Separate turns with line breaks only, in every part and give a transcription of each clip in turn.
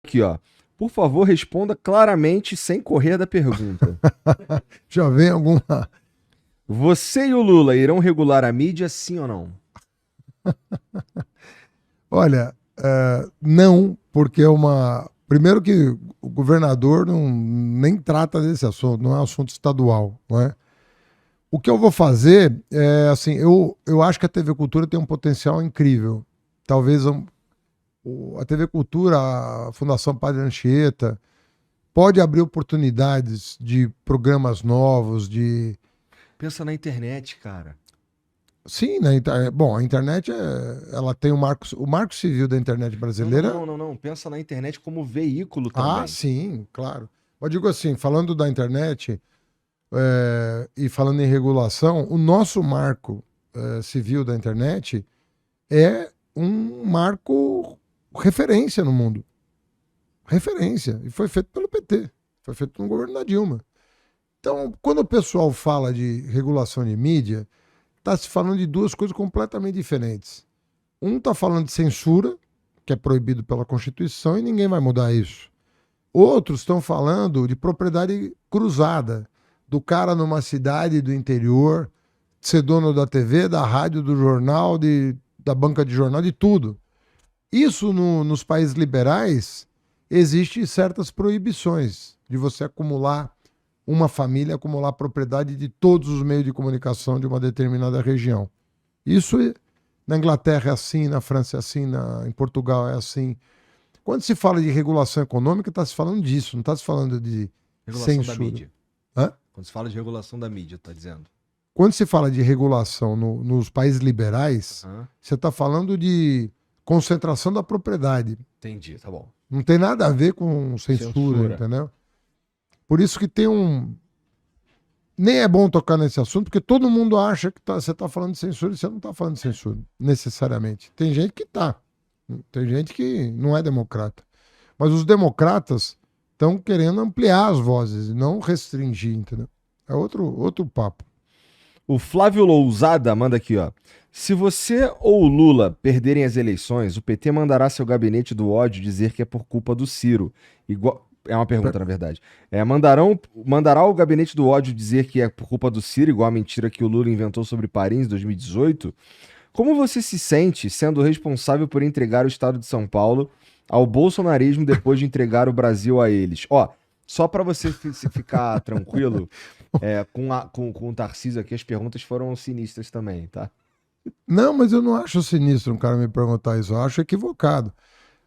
Aqui, ó. Por favor, responda claramente sem correr da pergunta.
Já vem alguma.
Você e o Lula irão regular a mídia, sim ou não?
Olha, não, porque é uma. Primeiro que o governador nem trata desse assunto, não é um assunto estadual, não é? O que eu vou fazer é assim, eu acho que a TV Cultura tem um potencial incrível. Talvez a TV Cultura, a Fundação Padre Anchieta, pode abrir oportunidades de programas novos, de.
Pensa na internet, cara.
Sim, bom, a internet ela tem o marco civil da internet brasileira.
Não. Pensa na internet como veículo
Ah,
também.
sim, claro. Mas digo assim, falando da internet e falando em regulação, o nosso marco civil da internet é um marco referência no mundo. Referência. E foi feito pelo PT. Foi feito no governo da Dilma. Então, quando o pessoal fala de regulação de mídia, está se falando de duas coisas completamente diferentes. Um está falando de censura, que é proibido pela Constituição, e ninguém vai mudar isso. Outros estão falando de propriedade cruzada, do cara numa cidade do interior, ser dono da TV, da rádio, do jornal, da banca de jornal, de tudo. Isso nos países liberais existe certas proibições de você acumular uma família, acumular propriedade de todos os meios de comunicação de uma determinada região. Isso na Inglaterra é assim, na França é assim, em Portugal é assim. Quando se fala de regulação econômica, está se falando disso, não está se falando de
Regulação da
censura.
mídia.
Hã?
Quando se fala de regulação da mídia, tá dizendo.
Quando se fala de regulação nos países liberais, você está falando de concentração da propriedade.
Entendi, tá bom.
Não tem nada a ver com censura, entendeu? Por isso que tem um. Nem é bom tocar nesse assunto, porque todo mundo acha que você está falando de censura e você não está falando de censura, necessariamente. Tem gente que está. Tem gente que não é democrata. Mas os democratas estão querendo ampliar as vozes e não restringir, entendeu? É outro papo.
O Flávio Lousada manda aqui, ó. Se você ou o Lula perderem as eleições, o PT mandará seu gabinete do ódio dizer que é por culpa do Ciro. Igual... É uma pergunta, na verdade. Mandará o gabinete do ódio dizer que é por culpa do Ciro, igual a mentira que o Lula inventou sobre Paris em 2018? Como você se sente sendo responsável por entregar o estado de São Paulo ao bolsonarismo depois de entregar o Brasil a eles? Ó, só pra você ficar tranquilo, com o Tarcísio aqui, as perguntas foram sinistras também, tá?
Não, mas eu não acho sinistro um cara me perguntar isso. Eu acho equivocado.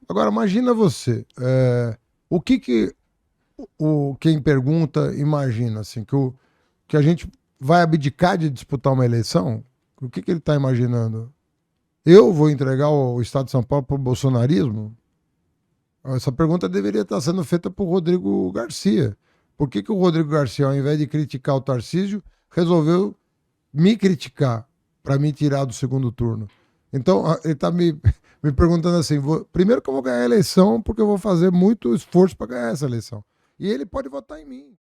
Agora, imagina você. O que quem pergunta imagina? Assim, que a gente vai abdicar de disputar uma eleição? O que ele está imaginando? Eu vou entregar o Estado de São Paulo para o bolsonarismo? Essa pergunta deveria estar sendo feita por Rodrigo Garcia. Por que o Rodrigo Garcia, ao invés de criticar o Tarcísio, resolveu me criticar para me tirar do segundo turno? Então, ele está me perguntando assim: primeiro que eu vou ganhar a eleição, porque eu vou fazer muito esforço para ganhar essa eleição. E ele pode votar em mim.